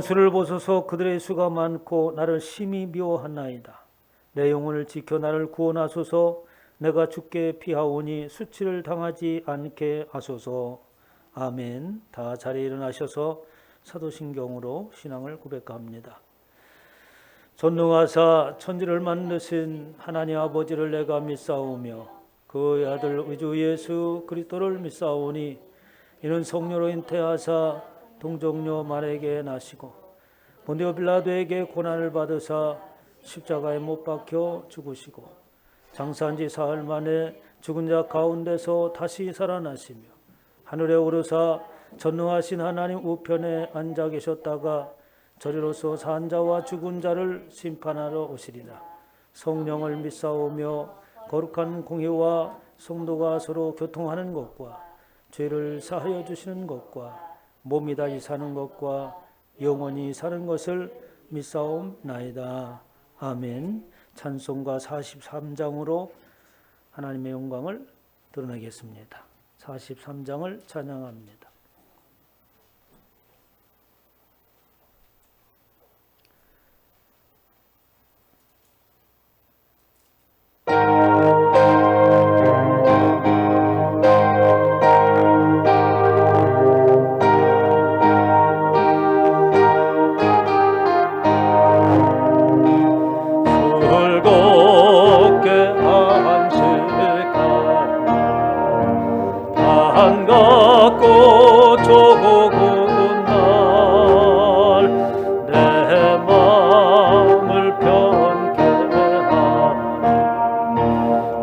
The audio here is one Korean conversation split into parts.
수를 보소서. 그들의 수가 많고 나를 심히 미워하나이다. 내 영혼을 지켜 나를 구원하소서. 내가 주께 피하오니 수치를 당하지 않게 하소서. 아멘. 다 자리에 일어나셔서 사도신경으로 신앙을 고백합니다. 전능하사 천지를 만드신 하나님 아버지를 내가 믿사오며 그의 아들 우리 주 예수 그리스도를 믿사오니 이는 성령으로 잉태하사 동정녀 마리아에게 나시고 본디오 빌라도에게 고난을 받으사 십자가에 못 박혀 죽으시고 장사한 지 사흘 만에 죽은 자 가운데서 다시 살아나시며 하늘에 오르사 전능하신 하나님 우편에 앉아 계셨다가 저리로서 산 자와 죽은 자를 심판하러 오시리라. 성령을 믿사오며 거룩한 공회와 성도가 서로 교통하는 것과 죄를 사하여 주시는 것과 몸이 다시 사는 것과 영원히 사는 것을 믿사옵나이다. 아멘. 찬송가 43장으로 하나님의 영광을 드러내겠습니다. 43장을 찬양합니다. 반갑고 좋은 날 내 마음을 편케 하니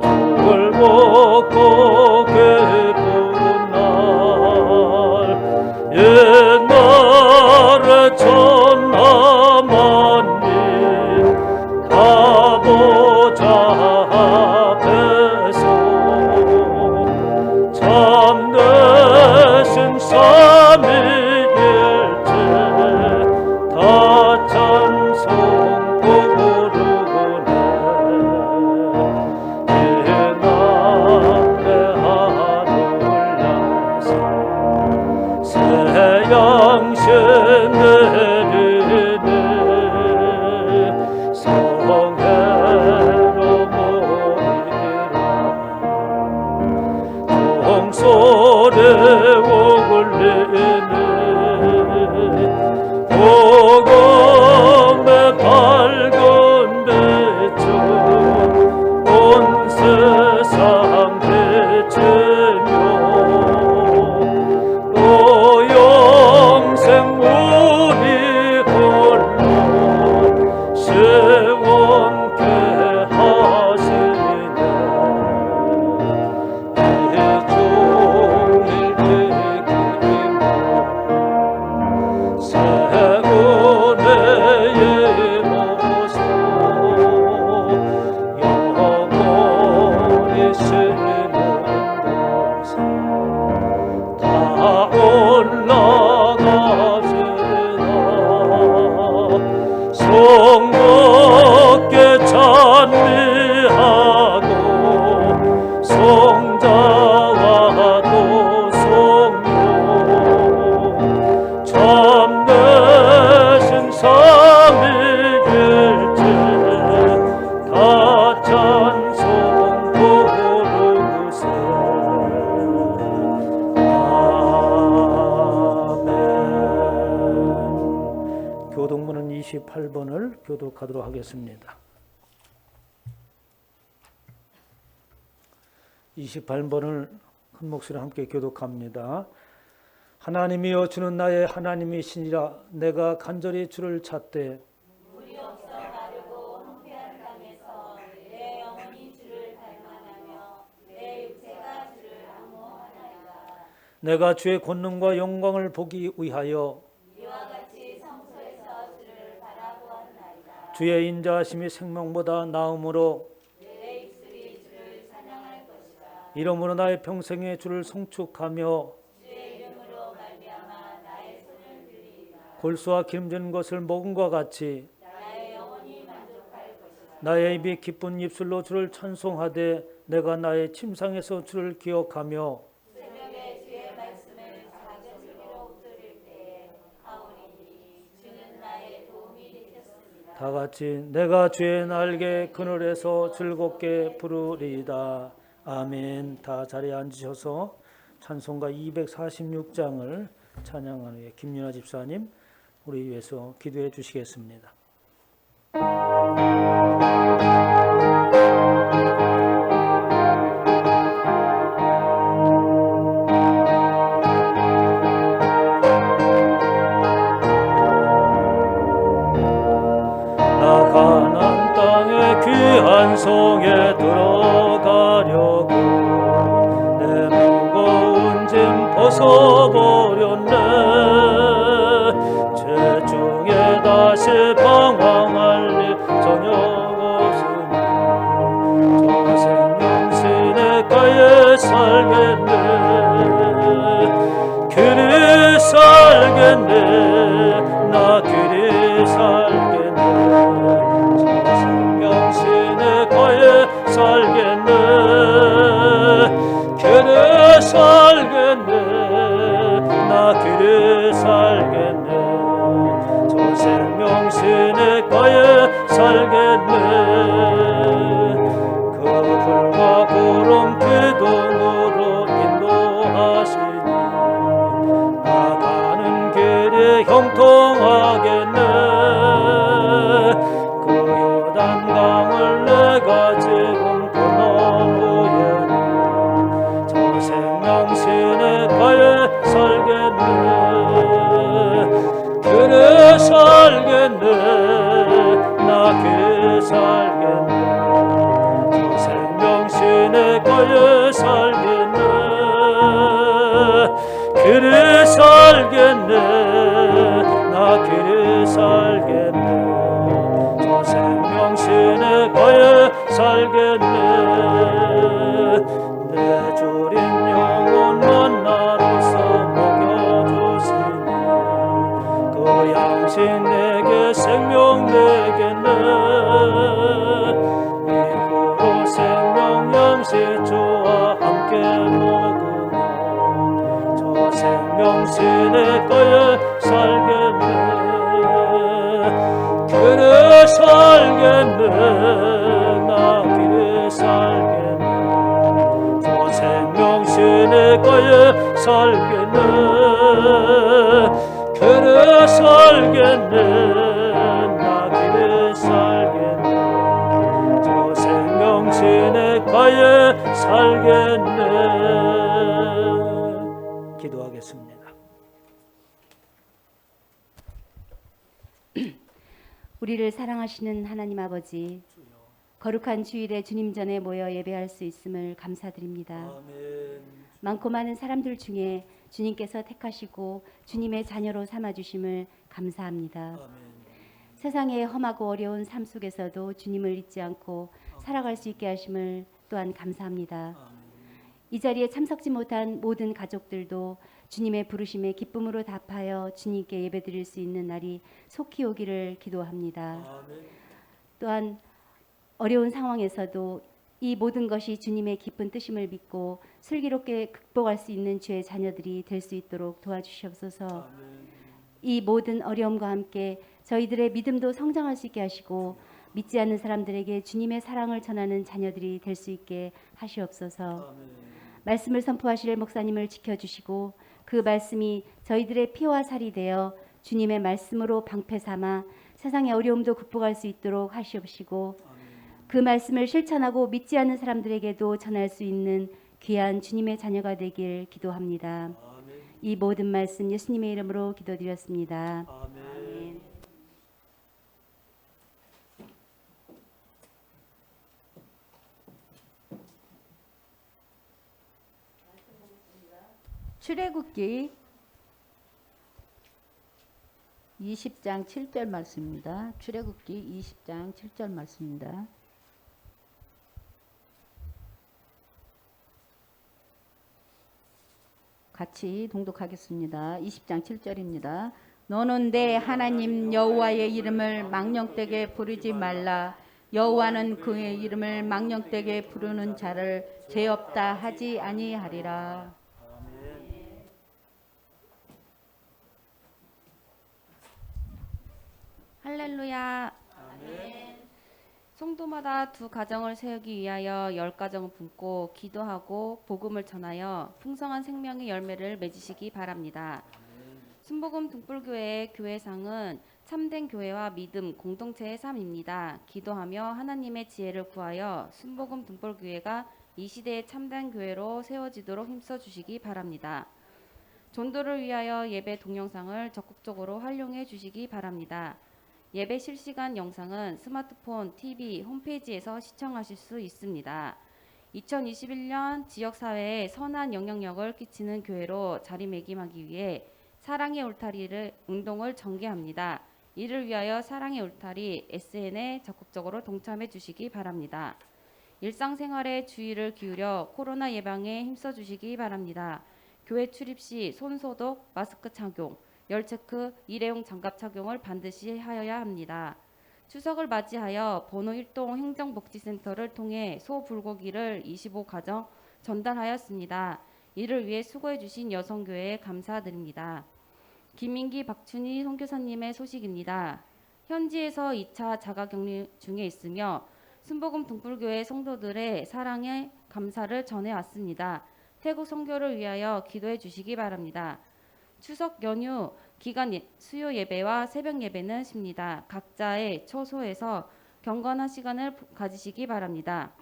죽을 먹고 기쁜 날 옛날에 천하 만민 가보자 앞에서 참되신 삼위일체 다 찬송 부르네. 이날의 하늘 향해서 새 양식 내리네. 성회로 모이라. 종소리 오글리네. 복음의 밝은 빛은 온 세상 비치며 또 영생 우리 홀로 시원케 하시네. 성밖에 찬미하고 성자와도 성령 참되신 삼위일체 다 찬송 부르세. 아멘. 교독문은 28번을 교독하도록 하겠습니다. 28번을 큰 목소리로 함께 교독합니다. 하나님이여 주는 나의 하나님이시니라. 내가 간절히 주를 찾되 물이 없어 마르고 황폐한 땅에서 내 영혼이 주를 닮아나며 내 육체가 주를 앙모하나이다. 내가 주의 권능과 영광을 보기 위하여 이와 같이 성소에서 주를 바라보았나이다. 주의 인자하심이 생명보다 나음으로 내 입술이 주를 찬양할 것이다. 이러므로 나의 평생에 주를 송축하며 주의 이름으로 말미암아 나의 손을 들리리라. 골수와 기름진 것을 먹음과 같이 나의 영혼이 만족할 것이다. 나의 입이 기쁜 입술로 주를 찬송하되 내가 나의 침상에서 주를 기억하며 새벽에 주의 말씀을 작은 소리로 들을 때에 하오리니 주는 같이 내가 주의 날개 그늘에서 즐겁게 부르리이다. 아멘. 다 자리에 앉으셔서 찬송가 246장을 찬양한 후에 김윤아 집사님 우리 위해서 기도해 주시겠습니다. 나 가나안 땅의 귀한 성에 들어가려고 내 무거운 짐 벗어버렸네. 죄 중에 다시 방황할 일 전혀 없으니 저 생명 시냇가에 살겠네. 길이 살겠네. 나 길이 살겠네. 저 생명 시냇가에 살겠네. 길이 살겠네. 나 길이 살겠네. 저 생명 시냇가에 살겠네. 그 불과 구름 기둥으로 인도하시니 나가는 길이 형통하겠네. 그 요단강을 내가 지금 건넌 후에는 저 생명 시냇가에 살겠네. 길에 살겠네. 나 길에 살겠네. 저 생명 시냇가에 살겠네. 길에 살겠네. 나 길에 살겠네. 저 생명 시냇가에 살겠네. 내 주린 영혼 만나로서 먹여주시니 그 양식 내게 생명 내겠네. 이후로 생명 양식 주와 함께 먹으며 저 생명 시냇가에 살겠네. 길에 살겠네. 나 길에 살겠네. 저 생명 시냇가에 살겠네. 길에 살겠네. 나 길에 살겠네. 저 생명 시냇가에 살겠네. 기도하겠습니다. 우리를 사랑하시는 하나님 아버지, 거룩한 주일에 주님 전에 모여 예배할 수 있음을 감사드립니다. 아멘. 많고 많은 사람들 중에 주님께서 택하시고 주님의 자녀로 삼아주심을 감사합니다. 아멘. 세상의 험하고 어려운 삶 속에서도 주님을 잊지 않고 살아갈 수 있게 하심을 또한 감사합니다. 이 자리에 참석지 못한 모든 가족들도 주님의 부르심에 기쁨으로 답하여 주님께 예배드릴 수 있는 날이 속히 오기를 기도합니다. 아멘. 또한 어려운 상황에서도 이 모든 것이 주님의 깊은 뜻임을 믿고 슬기롭게 극복할 수 있는 주의 자녀들이 될 수 있도록 도와주시옵소서. 아멘. 이 모든 어려움과 함께 저희들의 믿음도 성장할 수 있게 하시고 믿지 않는 사람들에게 주님의 사랑을 전하는 자녀들이 될 수 있게 하시옵소서. 아멘. 말씀을 선포하실 목사님을 지켜주시고 그 말씀이 저희들의 피와 살이 되어 주님의 말씀으로 방패 삼아 세상의 어려움도 극복할 수 있도록 하시옵시고 그 말씀을 실천하고 믿지 않는 사람들에게도 전할 수 있는 귀한 주님의 자녀가 되길 기도합니다. 아멘. 이 모든 말씀 예수님의 이름으로 기도드렸습니다. 아멘. 출애굽기 20장 7절 말씀입니다. 출애굽기 20장 7절 말씀입니다. 같이 동독하겠습니다. 20장 7절입니다. 너는 내 하나님 여호와의 이름을 망령되게 부르지 말라. 여호와는 그의 이름을 망령되게 부르는 자를 죄 없다 하지 아니하리라. 할렐루야. 성도마다 두 가정을 세우기 위하여 10가정을 품고 기도하고 복음을 전하여 풍성한 생명의 열매를 맺으시기 바랍니다. 순복음 등불교회의 교회상은 참된 교회와 믿음, 공동체의 삶입니다. 기도하며 하나님의 지혜를 구하여 순복음 등불교회가 이 시대의 참된 교회로 세워지도록 힘써 주시기 바랍니다. 전도를 위하여 예배 동영상을 적극적으로 활용해 주시기 바랍니다. 예배 실시간 영상은 스마트폰, TV, 홈페이지에서 시청하실 수 있습니다. 2021년 지역사회에 선한 영향력을 끼치는 교회로 자리매김하기 위해 사랑의 울타리를 운동을 전개합니다. 이를 위하여 사랑의 울타리 SN에 적극적으로 동참해 주시기 바랍니다. 일상생활에 주의를 기울여 코로나 예방에 힘써 주시기 바랍니다. 교회 출입 시 손소독, 마스크 착용, 열체크, 일회용 장갑 착용을 반드시 하여야 합니다. 추석을 맞이하여 번호 1동 행정복지센터를 통해 소불고기를 25가정 전달하였습니다. 이를 위해 수고해 주신 여성교회에 감사드립니다. 김민기 박춘희 선교사님의 소식입니다. 현지에서 2차 자가격리 중에 있으며 순복음 등불교회 성도들의 사랑에 감사를 전해왔습니다. 태국 선교를 위하여 기도해 주시기 바랍니다. 추석 연휴 기간 수요 예배와 새벽 예배는 쉽니다. 각자의 처소에서 경건한 시간을 가지시기 바랍니다.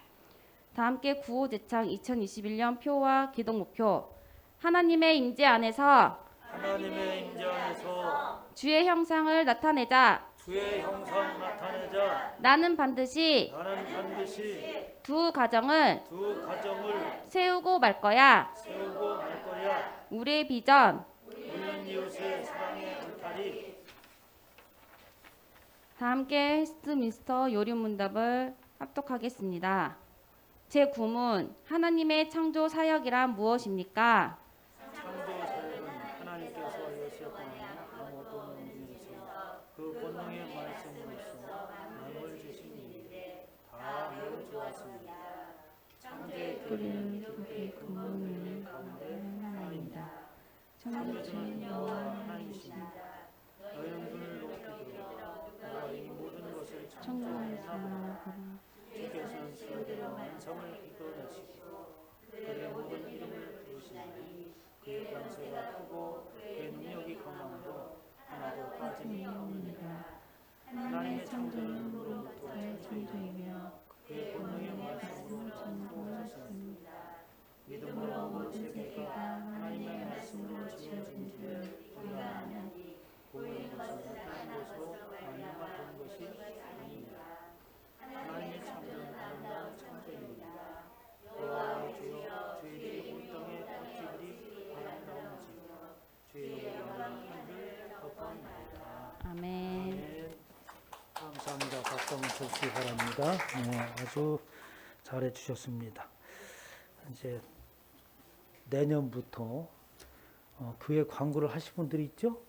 다 함께 구호 제창 2021년 표와 기독 목표. 하나님의 임재 안에서 하나님의 임재 안에서 주의 형상을 나타내자. 주의 형상 나타내자. 나는 반드시 두 가정을 세우고 말 거야. 세우고 갈 거야. 우리의 비전. 우리는 이웃의 사랑의 울타리. 다 함께 웨스트민스터 요리문답을 합독하겠습니다. 제9문 하나님의 창조 사역이란 무엇입니까? 창조 사역은 하나님께서 여시었거니 아무것도 없는 중에서 그 본능의 말씀으로써 남을 주시니 다 매우 좋았습니다. 창조의 그를 그의 근본을 가운데 하나입니다. 창조주는 여호와 하나님이십니다. 너희는 눈을 높이 들어 내가 이 모든 것을 창조하였으나 주께서는 스스로 완성을 이끌어내시고 그의 모든 이름을 부르시니 그의 권세가 크고 그의 능력이 강함으로 하나도 빠짐이 없느니라. 하나님의 창조는 물로부터 창조이며 그의 본능의 말씀으로 창조하셨습니다. 믿음으로 모든 세계가 하나님의 말씀으로 지어진 줄 우리가 아니 보이는 것이 나타난 것으로 만유가 된 것이 아닙니다. 하나님의 창조는 아름다운 창조입니다. 여호와 주여 주의 온 땅의 꽃들이 아름다운지 주의 영광을 하늘 덮어옵니다. 아멘. 네, 감사합니다. 박수 한번 쳐주시기 바랍니다. 네, 아주 잘해 주셨습니다. 이제 내년부터 교회 광고를 하실 분들이 있죠?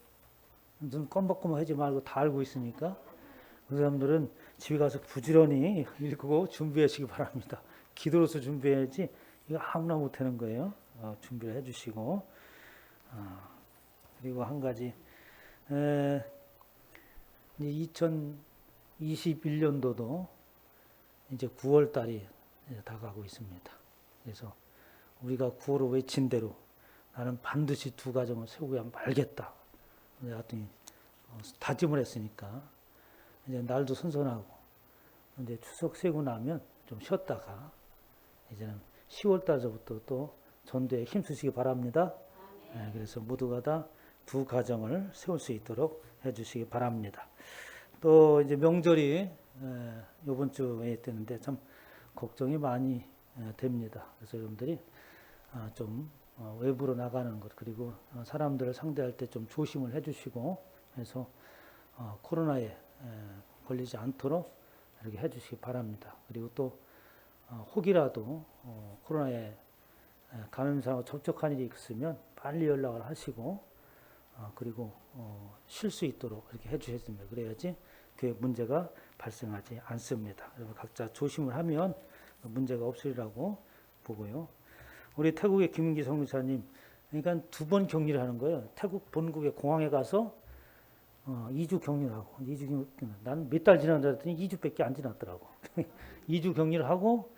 눈 껌벅껌벅하지 말고 다 알고 있으니까 그 사람들은 집에 가서 부지런히 읽고 준비하시기 바랍니다. 기도로서 준비해야지 이거 아무나 못하는 거예요. 준비를 해주시고 그리고 한 가지 2021년도도 이제 9월 달이 다가가고 있습니다. 그래서 우리가 구호로 외친 대로 나는 반드시 두 가정을 세우고야 말겠다. 하여튼 다짐을 했으니까 이제 날도 선선하고 이제 추석 세고 나면 좀 쉬었다가 이제는 10월 달서부터 또 전도에 힘쓰시기 바랍니다. 네, 그래서 모두가 다 두 가정을 세울 수 있도록 해주시기 바랍니다. 또 이제 명절이 이번 주에 있는데 참 걱정이 많이 됩니다. 그래서 여러분들이 좀 외부로 나가는 것 그리고 사람들을 상대할 때 좀 조심을 해주시고 해서 코로나에 걸리지 않도록 이렇게 해주시기 바랍니다. 그리고 또 혹이라도 코로나에 감염사하고 접촉한 일이 있으면 빨리 연락을 하시고 그리고 쉴 수 있도록 이렇게 해주셨습니다. 그래야지 교회 문제가 발생하지 않습니다. 여러분 각자 조심을 하면 문제가 없으리라고 보고요. 우리 태국의 김은기 선교사님, 그러니까 2번 격리를 하는 거예요. 태국 본국의 공항에 가서 2주 격리를 하고 2주 격리, 난 몇 달 지난 줄 알았더니 2주밖에 안 지났더라고. 2주 격리를 하고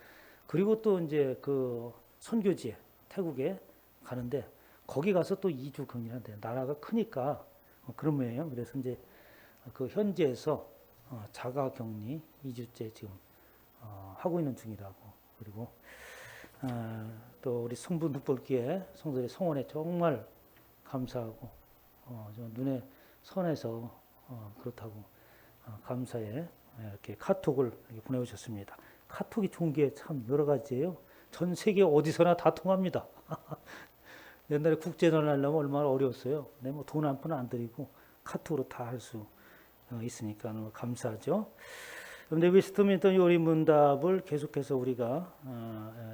그리고 또 이제 그 선교지에 태국에 가는데 거기 가서 또 2주 격리를 한대. 나라가 크니까 그런 모양이에요. 그래서 이제 그 현지에서 자가 격리 2주째 지금 하고 있는 중이라고. 그리고 또 우리 성부 눕볼기에 성도들의 성원에 정말 감사하고 좀 눈에 선해서 그렇다고 감사해 이렇게 카톡을 이렇게 보내주셨습니다. 카톡이 좋은 게 참 여러 가지예요. 전 세계 어디서나 다 통합니다. 옛날에 국제전화 하려면 얼마나 어려웠어요. 근데 뭐 돈 한 푼 안 들이고 카톡으로 다 할 수 있으니까 너무 감사하죠. 그런데 웨스트민스터 요리 문답을 계속해서 우리가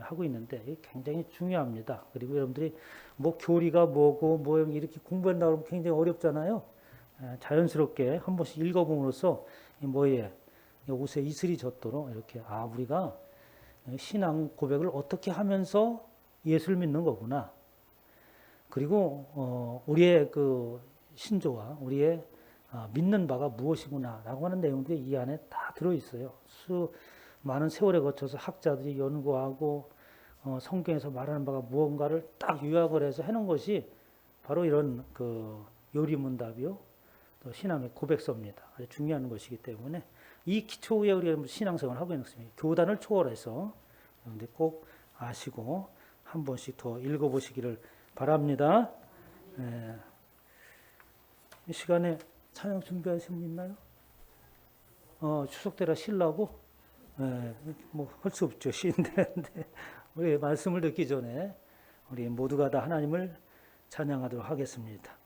하고 있는데 이게 굉장히 중요합니다. 그리고 여러분들이 뭐 교리가 뭐고 뭐 이렇게 공부한다 그러면 굉장히 어렵잖아요. 자연스럽게 한 번씩 읽어봄으로써 뭐에 옷에 이슬이 젖도록 이렇게 우리가 신앙 고백을 어떻게 하면서 예수를 믿는 거구나. 그리고 우리의 그 신조와 우리의 믿는 바가 무엇이구나라고 하는 내용들이 이 안에 다 들어 있어요. 많은 세월에 거쳐서 학자들이 연구하고 성경에서 말하는 바가 무언가를 딱 요약을 해서 해놓은 것이 바로 이런 그 요리문답이요, 또 신앙의 고백서입니다. 아주 중요한 것이기 때문에 이 기초 위에 우리가 신앙생활을 하고 있는 것입니다. 교단을 초월해서 여러분들 꼭 아시고 한 번씩 더 읽어보시기를 바랍니다. 이 시간에 찬양 준비하신 분 있나요? 추석 때라 쉬려고? 뭐 할 수 없죠. 쉬는데 우리 말씀을 듣기 전에 우리 모두가 다 하나님을 찬양하도록 하겠습니다.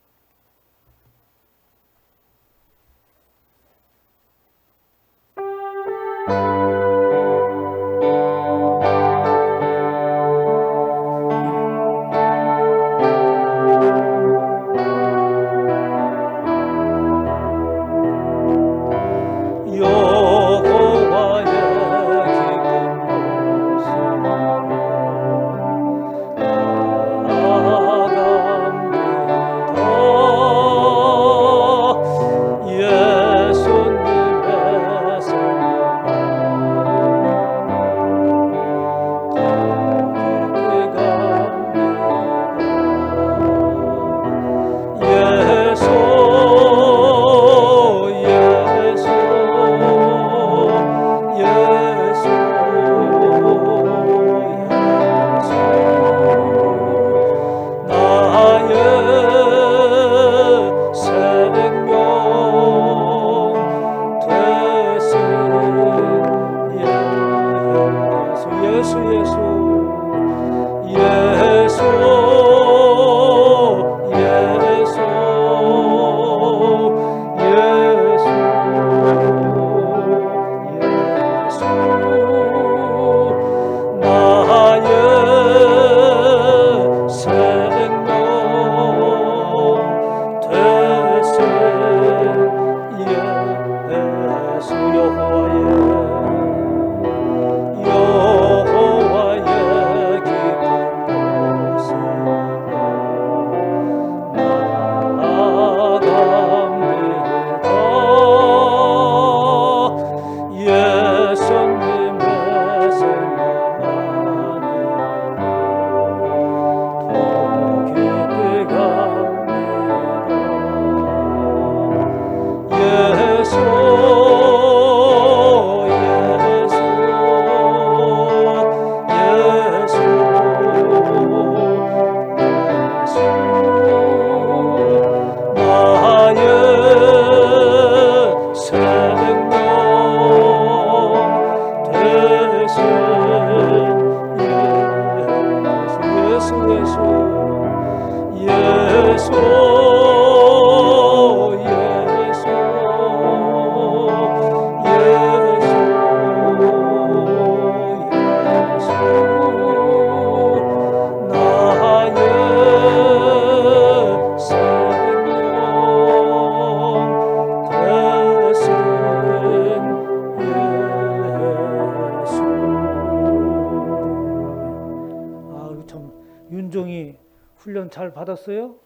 훈련 잘 받았어요?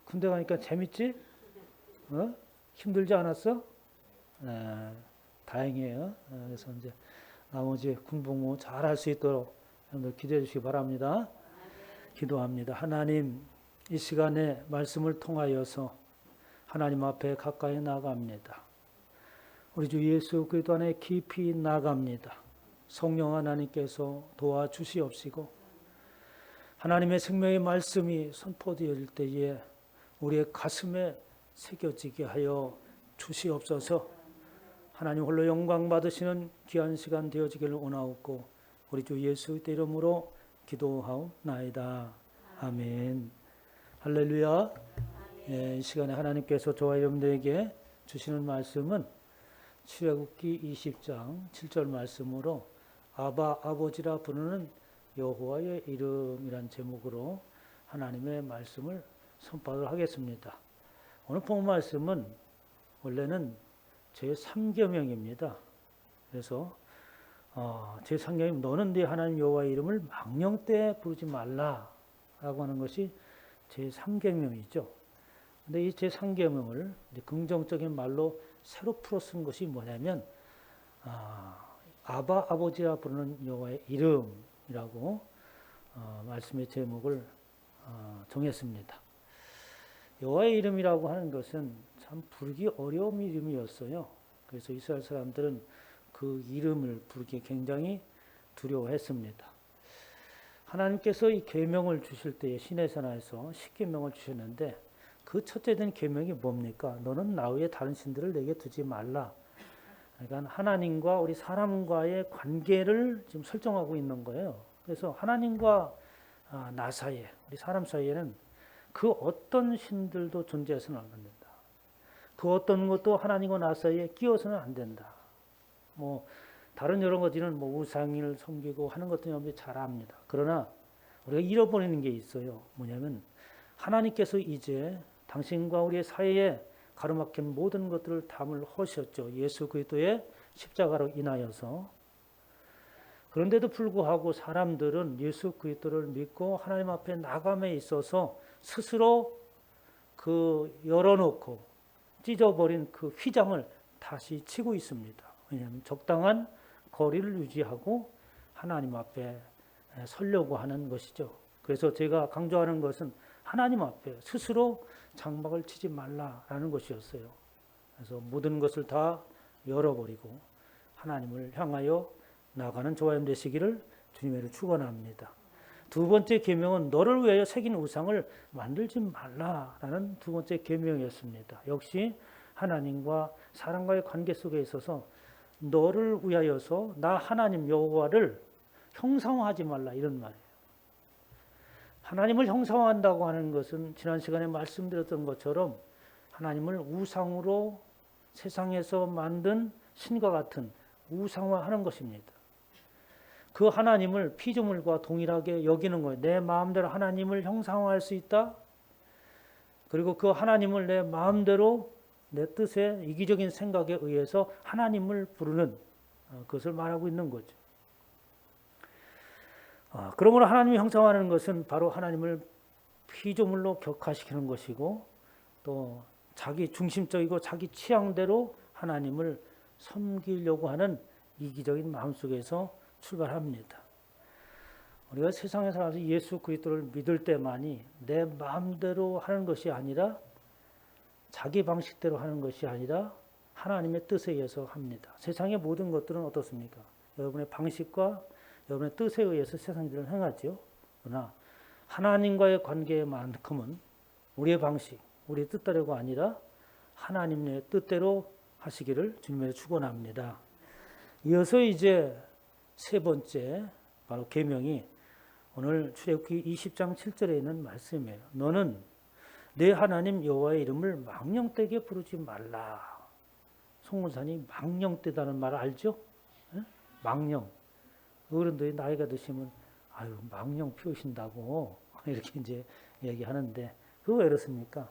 군대 가니까 재밌지? 힘들지 않았어? 네, 다행이에요. 그래서 이제 나머지 군복무 잘 할 수 있도록 여러분들 기도해 주시기 바랍니다. 기도합니다. 하나님, 이 시간에 말씀을 통하여서 하나님 앞에 가까이 나갑니다. 우리 주 예수 그리스도 안에 깊이 나갑니다. 성령 하나님께서 도와주시옵시고 하나님의 생명의 말씀이 선포되어질 때에 우리의 가슴에 새겨지게 하여 주시옵소서. 하나님 홀로 영광 받으시는 귀한 시간 되어지기를 원하옵고 우리 주 예수 그리스도 이름으로 기도하옵나이다. 아멘. 할렐루야. 이 시간에 하나님께서 저와 여러분들에게 주시는 말씀은 출애굽기 20장 7절 말씀으로 아바 아버지라 부르는 여호와의 이름이란 제목으로 하나님의 말씀을 선포하도록 하겠습니다. 오늘 본 말씀은 원래는 제3계명입니다. 그래서 제3계명 너는 네 하나님 여호와의 이름을 망령되이 부르지 말라라고 하는 것이 제3계명이죠. 근데 이 제3계명을 긍정적인 말로 새로 풀어 쓴 것이 뭐냐면 아바 아버지라 부르는 여호와의 이름이라고 말씀의 제목을 정했습니다. 여호와의 이름이라고 하는 것은 참 부르기 어려운 이름이었어요. 그래서 이스라엘 사람들은 그 이름을 부르기 굉장히 두려워했습니다. 하나님께서 이 계명을 주실 때에 시내산하에서 10계명을 주셨는데 그 첫째 된 계명이 뭡니까? 너는 나 외에 다른 신들을 내게 두지 말라. 그러니까 하나님과 우리 사람과의 관계를 지금 설정하고 있는 거예요. 그래서 하나님과 나 사이에, 우리 사람 사이에는 그 어떤 신들도 존재해서는 안 된다. 그 어떤 것도 하나님과 나 사이에 끼어서는 안 된다. 뭐 다른 여러 가지는 뭐 우상을 섬기고 하는 것들은 여러분들이 잘 압니다. 그러나 우리가 잃어버리는 게 있어요. 뭐냐면 하나님께서 이제 당신과 우리의 사이에 가로막힌 모든 것들을 담을 허셨죠. 예수 그리스도의 십자가로 인하여서. 그런데도 불구하고 사람들은 예수 그리스도를 믿고 하나님 앞에 나감에 있어서 스스로 그 열어놓고 찢어버린 그 휘장을 다시 치고 있습니다. 왜냐하면 적당한 거리를 유지하고 하나님 앞에 서려고 하는 것이죠. 그래서 제가 강조하는 것은 하나님 앞에 스스로 장막을 치지 말라라는 것이었어요. 그래서 모든 것을 다 열어버리고 하나님을 향하여 나가는 저와 여러분 되시기를 주님으로 축원합니다. 두 번째 계명은 너를 위하여 새긴 우상을 만들지 말라라는 두 번째 계명이었습니다. 역시 하나님과 사람과의 관계 속에 있어서 너를 위하여서 나 하나님 여호와를 형상화하지 말라 이런 말이에요. 하나님을 형상화한다고 하는 것은 지난 시간에 말씀드렸던 것처럼 하나님을 우상으로 세상에서 만든 신과 같은 우상화하는 것입니다. 그 하나님을 피조물과 동일하게 여기는 거예요. 내 마음대로 하나님을 형상화할 수 있다. 그리고 그 하나님을 내 마음대로 내 뜻에 이기적인 생각에 의해서 하나님을 부르는 그것을 말하고 있는 거죠. 그러므로 하나님을 형상화하는 것은 바로 하나님을 피조물로 격화시키는 것이고 또 자기 중심적이고 자기 취향대로 하나님을 섬기려고 하는 이기적인 마음속에서 출발합니다. 우리가 세상에 살아서 예수 그리스도를 믿을 때만이 내 마음대로 하는 것이 아니라 자기 방식대로 하는 것이 아니라 하나님의 뜻에 의해서 합니다. 세상의 모든 것들은 어떻습니까? 여러분의 방식과 여러분의 뜻에 의해서 세상 일을 행하죠. 그러나 하나님과의 관계만큼은 우리의 방식, 우리의 뜻대로가 아니라 하나님의 뜻대로 하시기를 주님의 축원합니다. 이어서 이제 세 번째 바로 계명이 오늘 출애굽기 20장 7절에 있는 말씀이에요. 너는 내 하나님 여호와의 이름을 망령되게 부르지 말라. 송문산이 망령되다는 말 알죠? 네? 망령. 어른들이 나이가 드시면 아유 망령 피우신다고 이렇게 이제 얘기하는데 그거 왜 그렇습니까?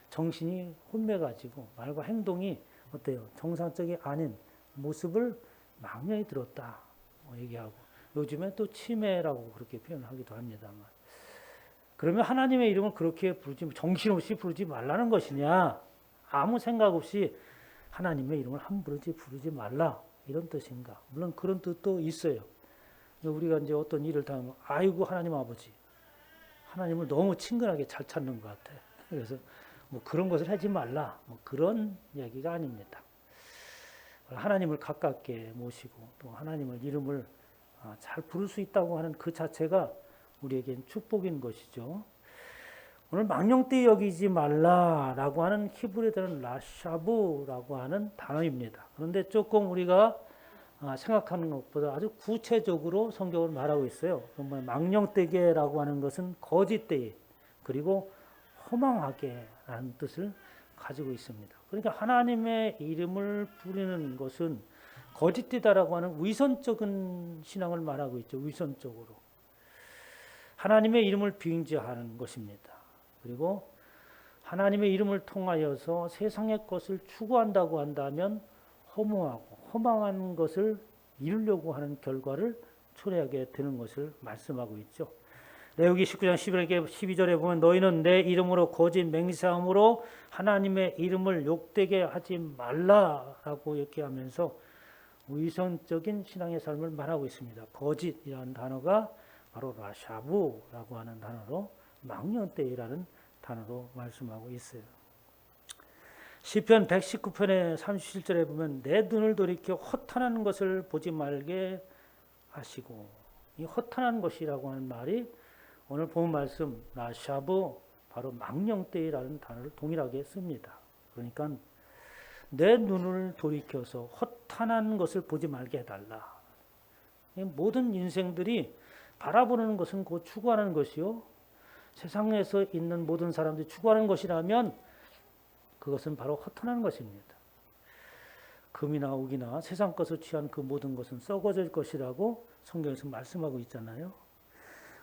정신이 혼매가지고 말과 행동이 어때요? 정상적이 아닌 모습을 망령이 들었다 얘기하고 요즘에 또 치매라고 그렇게 표현하기도 합니다만 그러면 하나님의 이름을 그렇게 부르지 정신없이 부르지 말라는 것이냐? 아무 생각 없이 하나님의 이름을 함부로 부르지 말라 이런 뜻인가? 물론 그런 뜻도 있어요. 우리가 이제 어떤 일을 당하면 아이고 하나님 아버지, 하나님을 너무 친근하게 잘 찾는 것 같아. 그래서 뭐 그런 것을 하지 말라, 뭐 그런 이야기가 아닙니다. 하나님을 가깝게 모시고 또 하나님의 이름을 잘 부를 수 있다고 하는 그 자체가 우리에겐 축복인 것이죠. 오늘 망령되이 여기지 말라라고 하는 히브리어는 라샤브라고 하는 단어입니다. 그런데 조금 우리가 생각하는 것보다 아주 구체적으로 성경을 말하고 있어요. 망령되게라고 하는 것은 거짓되이 그리고 허망하게라는 뜻을 가지고 있습니다. 그러니까 하나님의 이름을 부르는 것은 거짓되다라고 하는 위선적인 신앙을 말하고 있죠. 위선적으로. 하나님의 이름을 빙자하는 것입니다. 그리고 하나님의 이름을 통하여서 세상의 것을 추구한다고 한다면 허무하고 허망한 것을 이루려고 하는 결과를 초래하게 되는 것을 말씀하고 있죠. 레위기 19장 12절에 보면 너희는 내 이름으로 거짓 맹세함으로 하나님의 이름을 욕되게 하지 말라라고 이렇게 하면서 위선적인 신앙의 삶을 말하고 있습니다. 거짓이라는 단어가 바로 라샤브라고 하는 단어로 망령되이라는 단어로 말씀하고 있어요. 시편 119편의 37절에 보면 내 눈을 돌이켜 허탄한 것을 보지 말게 하시고, 이 허탄한 것이라고 하는 말이 오늘 본 말씀 라샤브 바로 망령되이라는 단어를 동일하게 씁니다. 그러니까 내 눈을 돌이켜서 허탄한 것을 보지 말게 해달라. 모든 인생들이 바라보는 것은 곧 추구하는 것이요, 세상에서 있는 모든 사람들이 추구하는 것이라면 그것은 바로 허탄한 것입니다. 금이나 옥이나 세상 것을 취한 그 모든 것은 썩어질 것이라고 성경에서 말씀하고 있잖아요.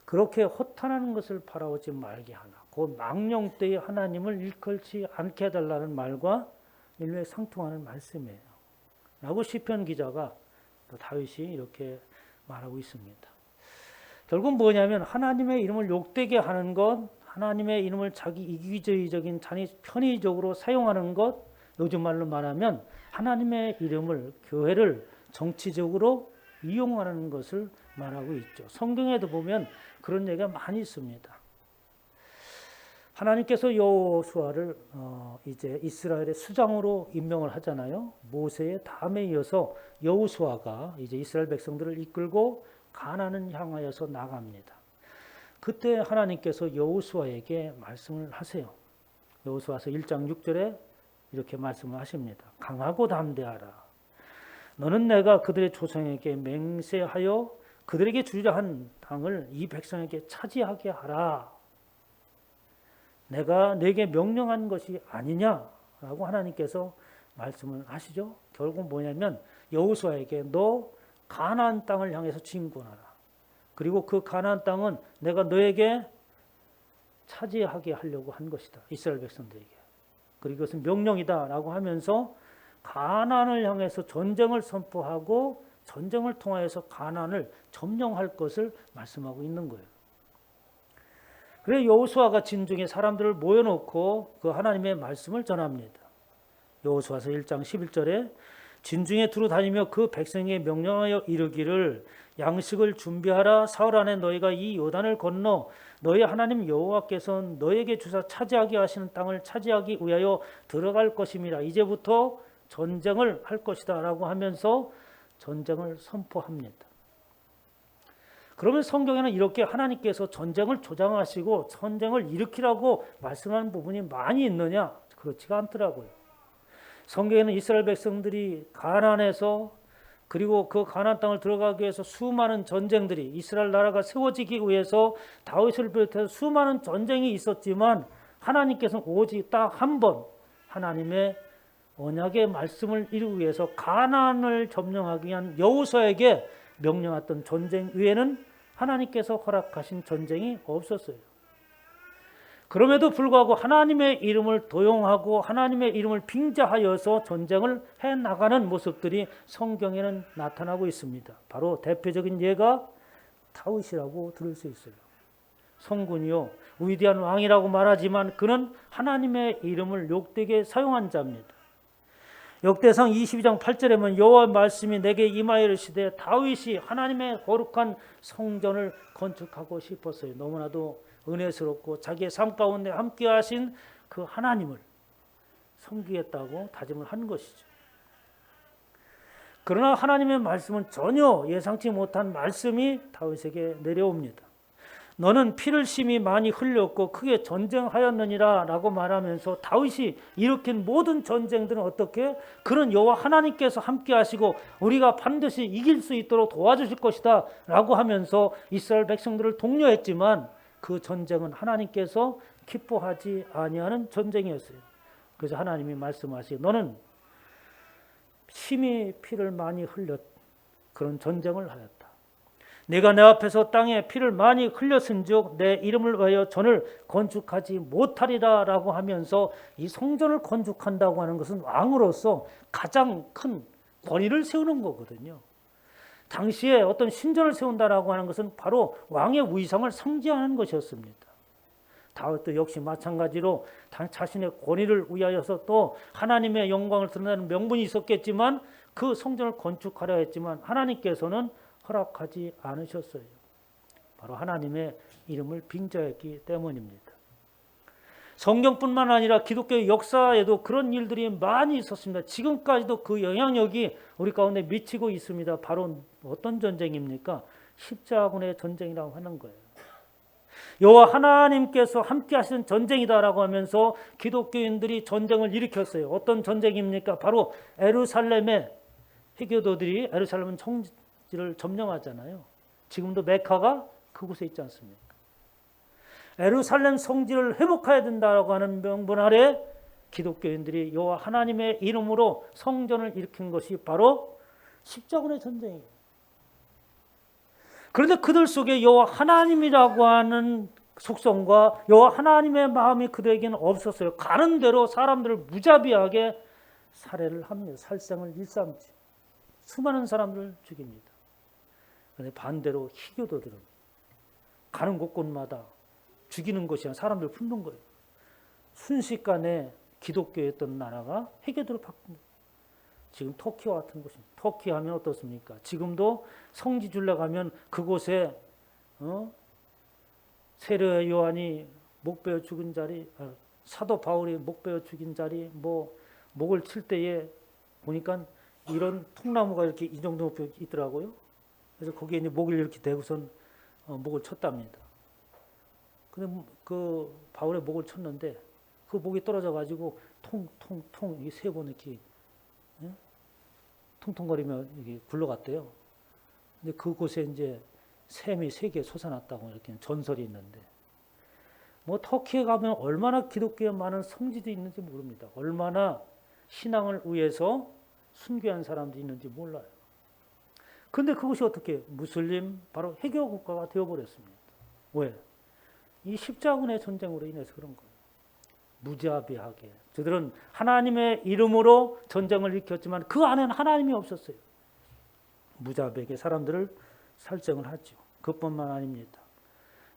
그렇게 허탄한 것을 바라보지 말게 하나, 곧 망령되이 하나님을 일컬지 않게 해달라는 말과 일맥상통하는 말씀이에요. 라고 시편 기자가 또 다윗이 이렇게 말하고 있습니다. 결국 뭐냐면 하나님의 이름을 욕되게 하는 것, 하나님의 이름을 자기 이기주의적인 편의적으로 사용하는 것, 요즘 말로 말하면 하나님의 이름을, 교회를 정치적으로 이용하는 것을 말하고 있죠. 성경에도 보면 그런 얘기가 많이 있습니다. 하나님께서 여호수아를 이제 이스라엘의 수장으로 임명을 하잖아요. 모세의 다음에 이어서 여호수아가 이제 이스라엘 백성들을 이끌고 가나안을 향하여서 나갑니다. 그때 하나님께서 여호수아에게 말씀을 하세요. 여호수아서 1장 6절에 이렇게 말씀을 하십니다. 강하고 담대하라. 너는 내가 그들의 조상에게 맹세하여 그들에게 주리라 한 땅을 이 백성에게 차지하게 하라. 내가 내게 명령한 것이 아니냐라고 하나님께서 말씀을 하시죠. 결국 뭐냐면 여호수아에게 너 가나안 땅을 향해서 진군하라. 그리고 그 가나안 땅은 내가 너에게 차지하게 하려고 한 것이다. 이스라엘 백성들에게. 그리고 이것은 명령이다라고 하면서 가나안을 향해서 전쟁을 선포하고 전쟁을 통하여서 가나안을 점령할 것을 말씀하고 있는 거예요. 그래서 여호수아가 진중에 사람들을 모여놓고 그 하나님의 말씀을 전합니다. 여호수아서 1장 11절에 진중에 두루 다니며 그 백성에게 명령하여 이르기를 양식을 준비하라. 사흘 안에 너희가 이 요단을 건너 너희 하나님 여호와께서 너에게 주사 차지하게 하시는 땅을 차지하기 위하여 들어갈 것임이라. 이제부터 전쟁을 할 것이다 라고 하면서 전쟁을 선포합니다. 그러면 성경에는 이렇게 하나님께서 전쟁을 조장하시고 전쟁을 일으키라고 말씀하는 부분이 많이 있느냐? 그렇지가 않더라고요. 성경에는 이스라엘 백성들이 가나안에서 그리고 그 가나안 땅을 들어가기 위해서 수많은 전쟁들이 이스라엘 나라가 세워지기 위해서 다윗을 비롯해서 수많은 전쟁이 있었지만 하나님께서는 오직 딱 한 번 하나님의 언약의 말씀을 이루기 위해서 가나안을 점령하기 위한 여호수아에게 명령했던 전쟁 외에는 하나님께서 허락하신 전쟁이 없었어요. 그럼에도 불구하고 하나님의 이름을 도용하고 하나님의 이름을 빙자하여서 전쟁을 해나가는 모습들이 성경에는 나타나고 있습니다. 바로 대표적인 예가 다윗이라고 들을 수 있어요. 성군이요 위대한 왕이라고 말하지만 그는 하나님의 이름을 욕되게 사용한 자입니다. 역대상 22장 8절에 보면 여호와의 말씀이 내게 임하여 이르시되 다윗이 하나님의 거룩한 성전을 건축하고 싶었어요. 너무나도 은혜스럽고 자기의 삶 가운데 함께 하신 그 하나님을 섬기겠다고 다짐을 한 것이죠. 그러나 하나님의 말씀은 전혀 예상치 못한 말씀이 다윗에게 내려옵니다. 너는 피를 심히 많이 흘렸고 크게 전쟁하였느니라 라고 말하면서 다윗이 일으킨 모든 전쟁들은 어떻게? 그는 여호와 하나님께서 함께 하시고 우리가 반드시 이길 수 있도록 도와주실 것이다 라고 하면서 이스라엘 백성들을 독려했지만 그 전쟁은 하나님께서 기뻐하지 아니하는 전쟁이었어요. 그래서 하나님이 말씀하시고 너는 심히 피를 많이 흘렸 그런 전쟁을 하였다. 내가 내 앞에서 땅에 피를 많이 흘렸은즉 내 이름을 위하여 전을 건축하지 못하리라 라고 하면서 이 성전을 건축한다고 하는 것은 왕으로서 가장 큰 권위를 세우는 거거든요. 당시에 어떤 신전을 세운다라고 하는 것은 바로 왕의 위상을 상징하는 것이었습니다. 다윗도 역시 마찬가지로 자신의 권위를 위하여서 또 하나님의 영광을 드러내는 명분이 있었겠지만 그 성전을 건축하려 했지만 하나님께서는 허락하지 않으셨어요. 바로 하나님의 이름을 빙자했기 때문입니다. 성경뿐만 아니라 기독교의 역사에도 그런 일들이 많이 있었습니다. 지금까지도 그 영향력이 우리 가운데 미치고 있습니다. 바로 어떤 전쟁입니까? 십자군의 전쟁이라고 하는 거예요. 여호와 하나님께서 함께 하시는 전쟁이다라고 하면서 기독교인들이 전쟁을 일으켰어요. 어떤 전쟁입니까? 바로 에루살렘의 해교도들이 에루살렘 성지를 점령하잖아요. 지금도 메카가 그곳에 있지 않습니까? 에루살렘 성지를 회복해야 된다라고 하는 명분 아래 기독교인들이 여호와 하나님의 이름으로 성전을 일으킨 것이 바로 십자군의 전쟁이에요. 그런데 그들 속에 여호와 하나님이라고 하는 속성과 여호와 하나님의 마음이 그들에게는 없었어요. 가는 대로 사람들을 무자비하게 살해를 합니다. 살생을 일삼지. 수많은 사람들을 죽입니다. 그런데 반대로 희교도들은 가는 곳곳마다 죽이는 것이 아니라 사람들을 품는 거예요. 순식간에 기독교였던 나라가 해교도로 바꿉니다. 지금 터키와 같은 곳입니다. 터키 하면 어떻습니까? 지금도 성지순례 가면 그곳에 세례 요한이 목 베어 죽은 자리, 사도 바울이 목 베어 죽인 자리, 뭐 목을 칠 때에 보니까 이런 통나무가 이렇게 이 정도 높이 있더라고요. 그래서 거기에 이제 목을 이렇게 대고선 목을 쳤답니다. 근데 그 바울의 목을 쳤는데 그 목이 떨어져 가지고 통통통 이 세 번 이렇게 통통거리며 이게 굴러갔대요. 근데 그곳에 이제 샘이 3개 솟아났다고 이렇게 전설이 있는데, 뭐 터키에 가면 얼마나 기독교에 많은 성지들이 있는지 모릅니다. 얼마나 신앙을 위해서 순교한 사람들이 있는지 몰라요. 그런데 그것이 어떻게 무슬림 바로 해교 국가가 되어버렸습니다. 왜? 이 십자군의 전쟁으로 인해서 그런 거예요. 무자비하게. 저들은 하나님의 이름으로 전쟁을 일으켰지만 그 안에는 하나님이 없었어요. 무자비하게 사람들을 살생을 하죠. 그뿐만 아닙니다.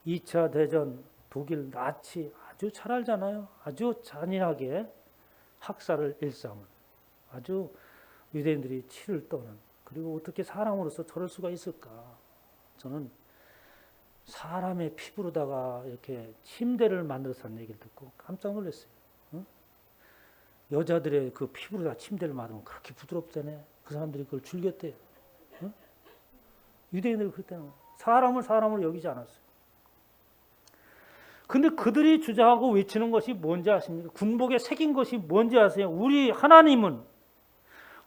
2차 대전 독일 나치 아주 잘 알잖아요. 아주 잔인하게 학살을 일삼은 아주 유대인들이 치를 떠는, 그리고 어떻게 사람으로서 저럴 수가 있을까. 저는 사람의 피부로다가 이렇게 침대를 만들어서 하는 얘기를 듣고 깜짝 놀랐어요. 여자들의 그 피부로다가 침대를 만들면 그렇게 부드럽다네. 그 사람들이 그걸 즐겼대요. 유대인들이 그때는 사람을 사람으로 여기지 않았어요. 근데 그들이 주장하고 외치는 것이 뭔지 아십니까? 군복에 새긴 것이 뭔지 아세요? 우리 하나님은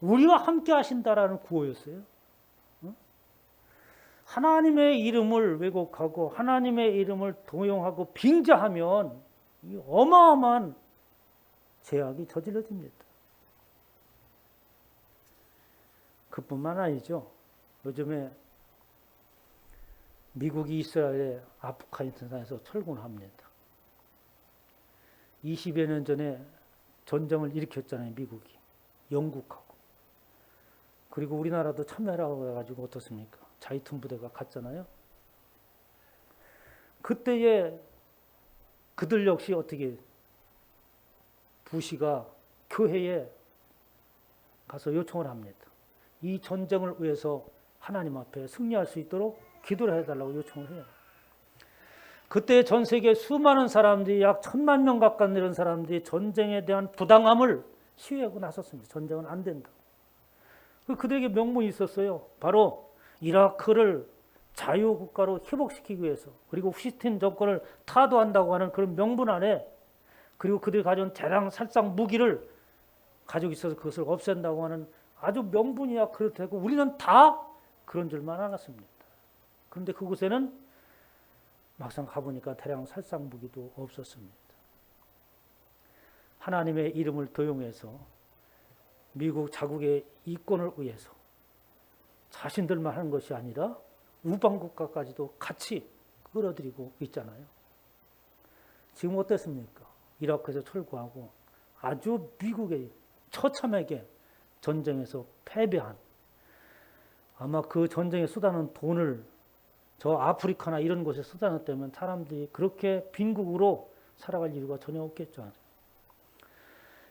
우리와 함께 하신다라는 구호였어요. 하나님의 이름을 왜곡하고 하나님의 이름을 도용하고 빙자하면 이 어마어마한 죄악이 저질러집니다. 그뿐만 아니죠. 요즘에 미국이 이스라엘의 아프가니스탄에서 철군을 합니다. 20여 년 전에 전쟁을 일으켰잖아요. 미국이. 영국하고. 그리고 우리나라도 참여하라고 해가지고 어떻습니까? 자이툰 부대가 갔잖아요. 그때에 그들 역시 어떻게 부시가 교회에 가서 요청을 합니다. 이 전쟁을 위해서 하나님 앞에 승리할 수 있도록 기도를 해달라고 요청을 해요. 그때 전 세계 수많은 사람들이 약 1000만 명 가까이 되는 사람들이 전쟁에 대한 부당함을 시위하고 나섰습니다. 전쟁은 안 된다. 그들에게 명분이 있었어요. 바로 이라크를 자유국가로 회복시키기 위해서, 그리고 후시틴 정권을 타도한다고 하는 그런 명분 안에, 그리고 그들이 가져온 대량 살상 무기를 가지고 있어서 그것을 없앤다고 하는 아주 명분이야 그렇다고 우리는 다 그런 줄만 알았습니다. 그런데 그곳에는 막상 가보니까 대량 살상 무기도 없었습니다. 하나님의 이름을 도용해서 미국 자국의 이권을 위해서 자신들만 하는 것이 아니라 우방국가까지도 같이 끌어들이고 있잖아요. 지금 어땠습니까? 이라크에서 철거하고 아주 미국의 처참하게 전쟁에서 패배한, 아마 그 전쟁에 쏟아놓은 돈을 저 아프리카나 이런 곳에 쏟아놨다면 사람들이 그렇게 빈국으로 살아갈 이유가 전혀 없겠죠.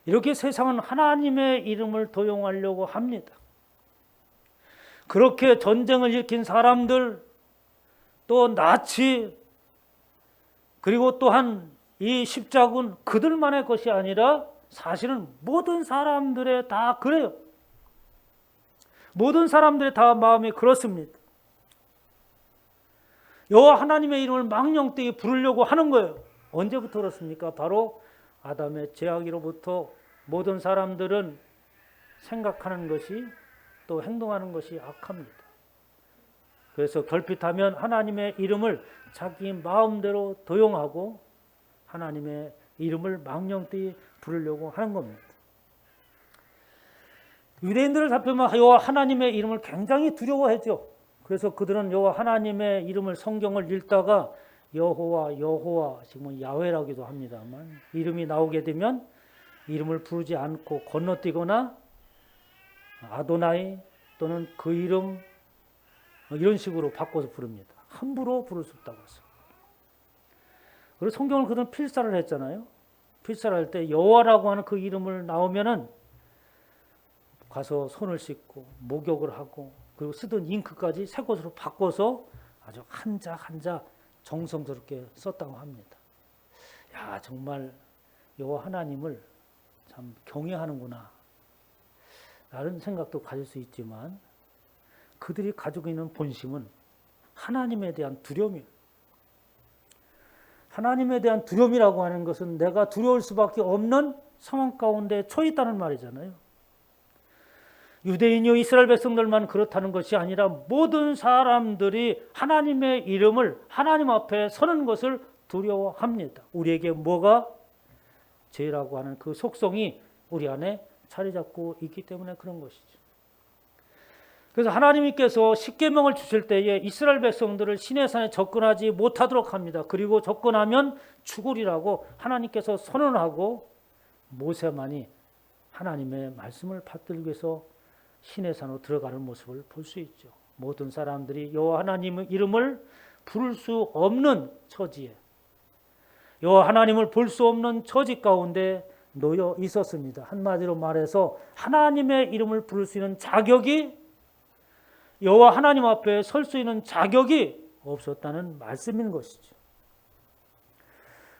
이렇게 세상은 하나님의 이름을 도용하려고 합니다. 그렇게 전쟁을 일으킨 사람들, 또 나치, 그리고 또한 이 십자군 그들만의 것이 아니라 사실은 모든 사람들의 다 그래요. 모든 사람들의 다 마음이 그렇습니다. 여호와 하나님의 이름을 망령되이 부르려고 하는 거예요. 언제부터 그렇습니까? 바로 아담의 죄악으로부터 모든 사람들은 생각하는 것이 또 행동하는 것이 악합니다. 그래서 결핍하면 하나님의 이름을 자기 마음대로 도용하고 하나님의 이름을 망령되이 부르려고 하는 겁니다. 유대인들을 살펴보면 여호와 하나님의 이름을 굉장히 두려워하죠. 그래서 그들은 여호와 하나님의 이름을 성경을 읽다가 여호와 지금 야훼라기도 합니다만 이름이 나오게 되면 이름을 부르지 않고 건너뛰거나 아도나이 또는 그 이름 이런 식으로 바꿔서 부릅니다. 함부로 부를 수 없다고 해서. 그리고 성경을 그들은 필사를 했잖아요. 필사를 할 때 여호와라고 하는 그 이름을 나오면은 가서 손을 씻고 목욕을 하고 그리고 쓰던 잉크까지 새 것으로 바꿔서 아주 한자 한자 정성스럽게 썼다고 합니다. 야, 정말 여호와 하나님을 참 경외하는구나 라는 생각도 가질 수 있지만 그들이 가지고 있는 본심은 하나님에 대한 두려움이에요. 하나님에 대한 두려움이라고 하는 것은 내가 두려울 수밖에 없는 상황 가운데 처해 있다는 말이잖아요. 유대인이요 이스라엘 백성들만 그렇다는 것이 아니라 모든 사람들이 하나님의 이름을 하나님 앞에 서는 것을 두려워합니다. 우리에게 뭐가 죄라고 하는 그 속성이 우리 안에 자리 잡고 있기 때문에 그런 것이죠. 그래서 하나님께서 십계명을 주실 때에 이스라엘 백성들을 시내산에 접근하지 못하도록 합니다. 그리고 접근하면 죽으리라고 하나님께서 선언하고 모세만이 하나님의 말씀을 받들기 위해서 시내산으로 들어가는 모습을 볼 수 있죠. 모든 사람들이 여호와 하나님의 이름을 부를 수 없는 처지에 여호와 하나님을 볼 수 없는 처지 가운데 놓여 있었습니다. 한마디로 말해서 하나님의 이름을 부를 수 있는 자격이 여호와 하나님 앞에 설 수 있는 자격이 없었다는 말씀인 것이죠.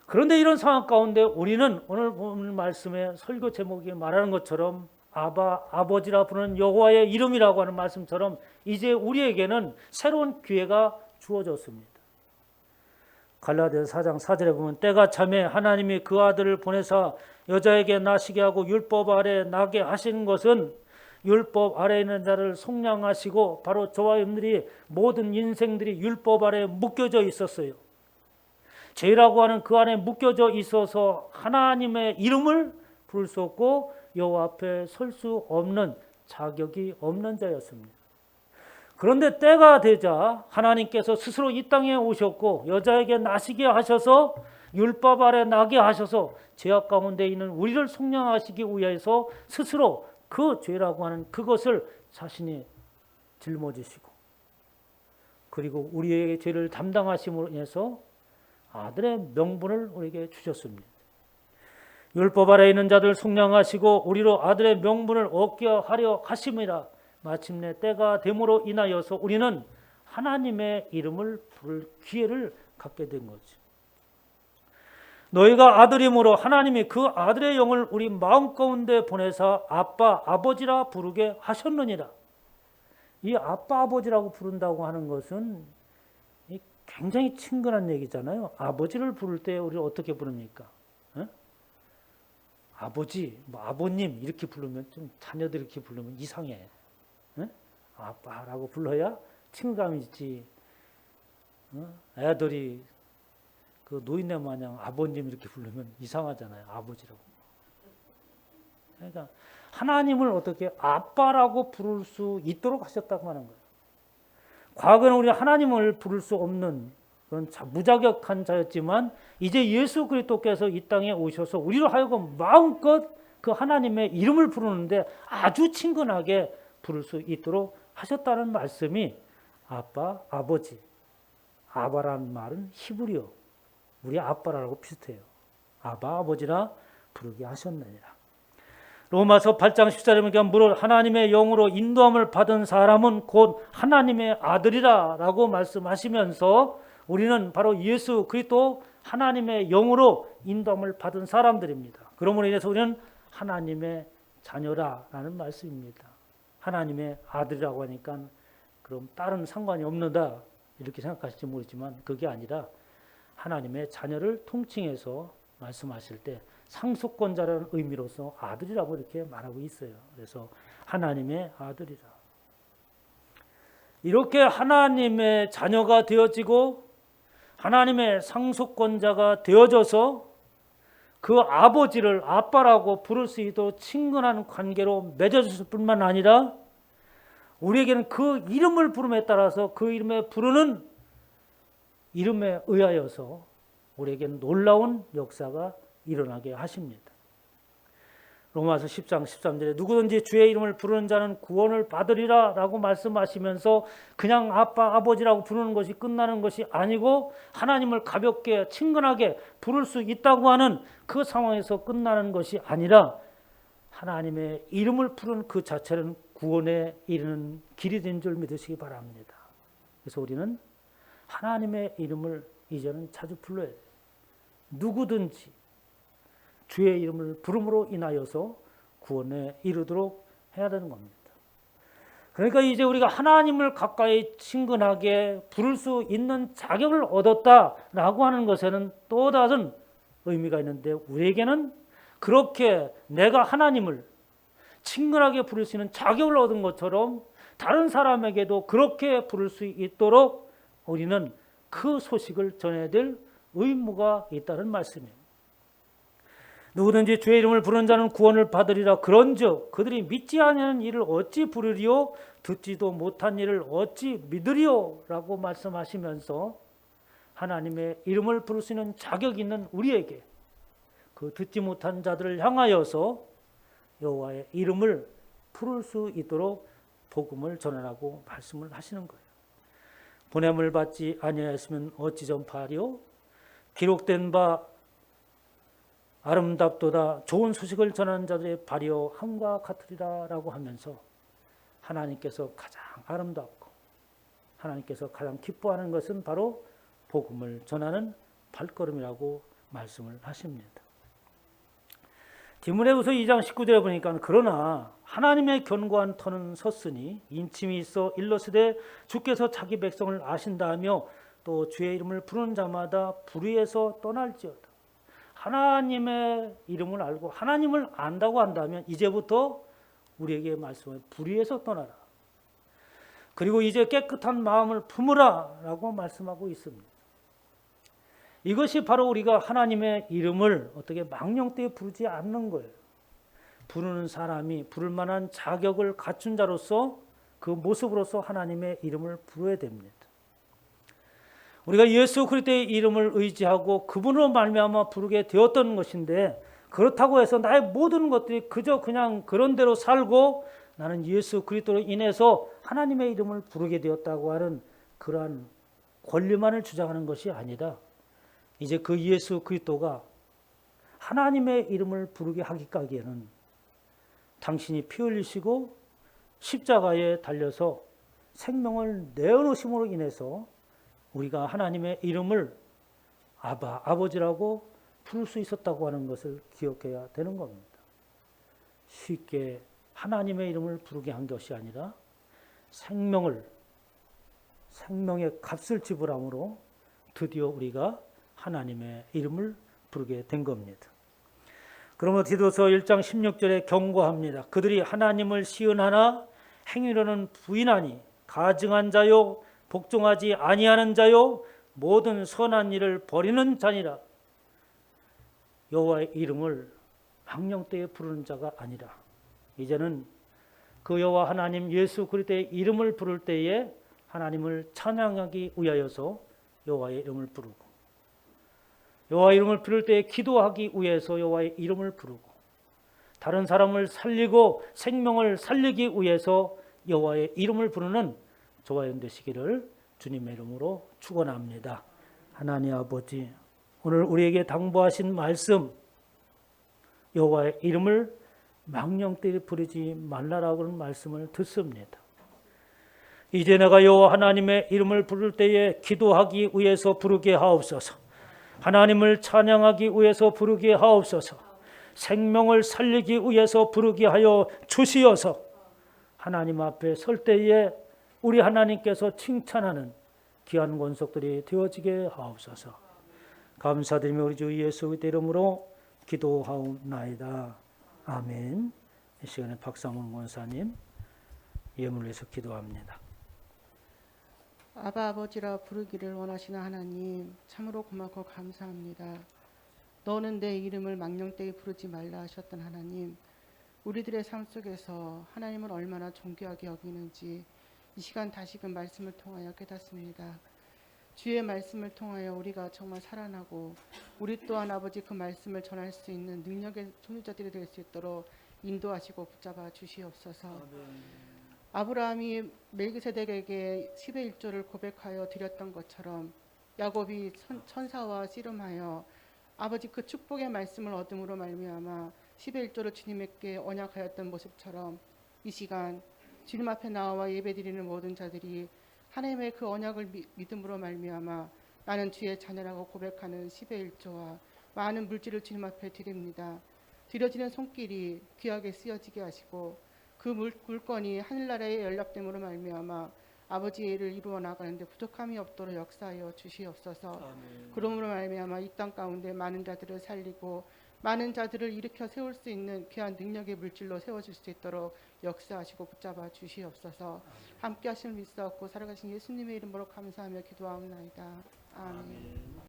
그런데 이런 상황 가운데 우리는 오늘 본 말씀의 설교 제목이 말하는 것처럼 아버지라 부르는 여호와의 이름이라고 하는 말씀처럼 이제 우리에게는 새로운 기회가 주어졌습니다. 갈라디아서 4장 4절에 보면 때가 참에 하나님이 그 아들을 보내사 여자에게 나시게 하고 율법 아래 나게 하시는 것은 율법 아래에 있는 자를 속량하시고 바로 저와 여러분들이 모든 인생들이 율법 아래에 묶여져 있었어요. 죄라고 하는 그 안에 묶여져 있어서 하나님의 이름을 부를 수 없고 여호와 앞에 설 수 없는 자격이 없는 자였습니다. 그런데 때가 되자 하나님께서 스스로 이 땅에 오셨고 여자에게 나시게 하셔서 율법 아래 나게 하셔서 죄악 가운데 있는 우리를 속량하시기 위해서 스스로 그 죄라고 하는 그것을 자신이 짊어지시고 그리고 우리의 죄를 담당하심으로 인해서 아들의 명분을 우리에게 주셨습니다. 율법 아래 있는 자들 속량하시고 우리로 아들의 명분을 얻게 하려 하심이라. 마침내 때가 됨으로 인하여서 우리는 하나님의 이름을 부를 기회를 갖게 된 거죠. 너희가 아들임으로 하나님이 그 아들의 영을 우리 마음 가운데 보내사 아빠 아버지라 부르게 하셨느니라. 이 아빠 아버지라고 부른다고 하는 것은 굉장히 친근한 얘기잖아요. 아버지를 부를 때 우리를 어떻게 부릅니까? 아버지, 뭐 아버님 이렇게 부르면 좀 자녀들 이렇게 부르면 이상해. 아빠라고 불러야 친감이 있지. 애들이 그 노인네 마냥 아버님 이렇게 부르면 이상하잖아요. 아버지라고. 그러니까 하나님을 어떻게 아빠라고 부를 수 있도록 하셨다고 하는 거예요. 과거에는 우리 하나님을 부를 수 없는 그런 무자격한 자였지만 이제 예수 그리스도께서 이 땅에 오셔서 우리로 하여금 마음껏 그 하나님의 이름을 부르는데 아주 친근하게 부를 수 있도록 하셨다는 말씀이 아빠, 아버지. 아바라는 말은 히브리어. 우리 아빠라고 비슷해요. 아바, 아버지라 부르게 하셨느니라. 로마서 8장 14절에 보니까 무릇 하나님의 영으로 인도함을 받은 사람은 곧 하나님의 아들이라 라고 말씀하시면서 우리는 바로 예수 그리스도 하나님의 영으로 인도함을 받은 사람들입니다. 그러므로 인해서 우리는 하나님의 자녀라라는 말씀입니다. 하나님의 아들이라고 하니까 그럼 다른 상관이 없는다 이렇게 생각하실지 모르지만 그게 아니라 하나님의 자녀를 통칭해서 말씀하실 때 상속권자라는 의미로서 아들이라고 이렇게 말하고 있어요. 그래서 하나님의 아들이라. 이렇게 하나님의 자녀가 되어지고 하나님의 상속권자가 되어져서 그 아버지를 아빠라고 부를 수 있도록 친근한 관계로 맺어졌을 뿐만 아니라 우리에게는 그 이름을 부름에 따라서 그 이름에 부르는 이름에 의하여서 우리에게는 놀라운 역사가 일어나게 하십니다. 로마서 10장 13절에 누구든지 주의 이름을 부르는 자는 구원을 받으리라 라고 말씀하시면서 그냥 아빠 아버지라고 부르는 것이 끝나는 것이 아니고 하나님을 가볍게 친근하게 부를 수 있다고 하는 그 상황에서 끝나는 것이 아니라 하나님의 이름을 부르는 그 자체는 구원에 이르는 길이 된 줄 믿으시기 바랍니다. 그래서 우리는 하나님의 이름을 이제는 자주 불러야 돼요. 누구든지 주의 이름을 부름으로 인하여서 구원에 이르도록 해야 되는 겁니다. 그러니까 이제 우리가 하나님을 가까이 친근하게 부를 수 있는 자격을 얻었다라고 하는 것에는 또 다른 의미가 있는데 우리에게는 그렇게 내가 하나님을 친근하게 부를 수 있는 자격을 얻은 것처럼 다른 사람에게도 그렇게 부를 수 있도록 우리는 그 소식을 전해야 될 의무가 있다는 말씀이에요. 누구든지 주의 이름을 부르는 자는 구원을 받으리라. 그런즉 그들이 믿지 아니하는 일을 어찌 부르리요? 듣지도 못한 일을 어찌 믿으리요? 라고 말씀하시면서 하나님의 이름을 부를 수 있는 자격 있는 우리에게 그 듣지 못한 자들을 향하여서 여호와의 이름을 부를 수 있도록 복음을 전하라고 말씀을 하시는 거예요. 보냄을 받지 아니하였으면 어찌 전파하리요? 기록된 바 아름답도다 좋은 소식을 전하는 자들의 발이요 함과 같으리라 라고 하면서 하나님께서 가장 아름답고 하나님께서 가장 기뻐하는 것은 바로 복음을 전하는 발걸음이라고 말씀을 하십니다. 디모데후서 2장 19절에 보니까 그러나 하나님의 견고한 터는 섰으니 인침이 있어 일러스되 주께서 자기 백성을 아신다 하며 또 주의 이름을 부르는 자마다 불의에서 떠날지어다. 하나님의 이름을 알고 하나님을 안다고 한다면 이제부터 우리에게 말씀해 불의에서 떠나라. 그리고 이제 깨끗한 마음을 품으라 라고 말씀하고 있습니다. 이것이 바로 우리가 하나님의 이름을 어떻게 망령되이 부르지 않는 거예요. 부르는 사람이 부를 만한 자격을 갖춘 자로서 그 모습으로서 하나님의 이름을 부르어야 됩니다. 우리가 예수 그리스도의 이름을 의지하고 그분으로 말미암아 부르게 되었던 것인데 그렇다고 해서 나의 모든 것들이 그저 그냥 그런 대로 살고 나는 예수 그리스도로 인해서 하나님의 이름을 부르게 되었다고 하는 그러한 권리만을 주장하는 것이 아니라 이제 그 예수 그리스도가 하나님의 이름을 부르게 하기까지에는 당신이 피 흘리시고 십자가에 달려서 생명을 내어놓으심으로 인해서 우리가 하나님의 이름을 아바, 아버지라고 부를 수 있었다고 하는 것을 기억해야 되는 겁니다. 쉽게 하나님의 이름을 부르게 한 것이 아니라 생명의 값을 지불함으로 드디어 우리가 하나님의 이름을 부르게 된 겁니다. 그러므로 디도서 1장 16절에 경고합니다. 그들이 하나님을 시은하나 행위로는 부인하니 가증한 자요 복종하지 아니하는 자요 모든 선한 일을 버리는 자니라. 여호와의 이름을 망령되이 부르는 자가 아니라 이제는 그 여호와 하나님 예수 그리스도의 이름을 부를 때에 하나님을 찬양하기 위하여서 여호와의 이름을 부르고 여호와의 이름을 부를 때에 기도하기 위해서 여호와의 이름을 부르고 다른 사람을 살리고 생명을 살리기 위해서 여호와의 이름을 부르는 저와 여러분 되시기를 주님의 이름으로 축원합니다. 하나님 아버지, 오늘 우리에게 당부하신 말씀, 여호와의 이름을 망령되이 부르지 말라라고 하는 말씀을 듣습니다. 이제 내가 여호와 하나님의 이름을 부를 때에 기도하기 위해서 부르게 하옵소서. 하나님을 찬양하기 위해서 부르게 하옵소서. 생명을 살리기 위해서 부르게 하여 주시어서 하나님 앞에 설 때에 우리 하나님께서 칭찬하는 귀한 권속들이 되어지게 하옵소서. 감사드리며 우리 주 예수 그리스도의 이름으로 기도하옵나이다. 아멘. 이 시간에 박상훈 권사님 예물을 위해서 기도합니다. 아바 아버지라 부르기를 원하시는 하나님, 참으로 고맙고 감사합니다. 너는 내 이름을 망령되이 부르지 말라 하셨던 하나님, 우리들의 삶 속에서 하나님을 얼마나 존귀하게 여기는지 이 시간 다시금 말씀을 통하여 깨닫습니다. 주의 말씀을 통하여 우리가 정말 살아나고 우리 또한 아버지 그 말씀을 전할 수 있는 능력의 소유자들이 될 수 있도록 인도하시고 붙잡아 주시옵소서. 아브라함이 멜기세덱에게 10의 1조를 고백하여 드렸던 것처럼 야곱이 천사와 씨름하여 아버지 그 축복의 말씀을 얻음으로 말미암아 10의 1조를 주님께 언약하였던 모습처럼 이 시간 주님 앞에 나와 예배드리는 모든 자들이 하나님의 그 언약을 믿음으로 말미암아 나는 주의 자녀라고 고백하는 10의 1조와 많은 물질을 주님 앞에 드립니다. 드려지는 손길이 귀하게 쓰여지게 하시고 그 물건이 하늘나라에 연락됨으로 말미암아 아버지의 일을 이루어 나가는데 부족함이 없도록 역사하여 주시옵소서. 그러므로 말미암아 이 땅 가운데 많은 자들을 살리고 많은 자들을 일으켜 세울 수 있는 귀한 능력의 물질로 세워질 수 있도록 역사하시고 붙잡아 주시옵소서. 함께 하심을 믿사옵고 살아가신 예수님의 이름으로 감사하며 기도하옵나이다. 아멘.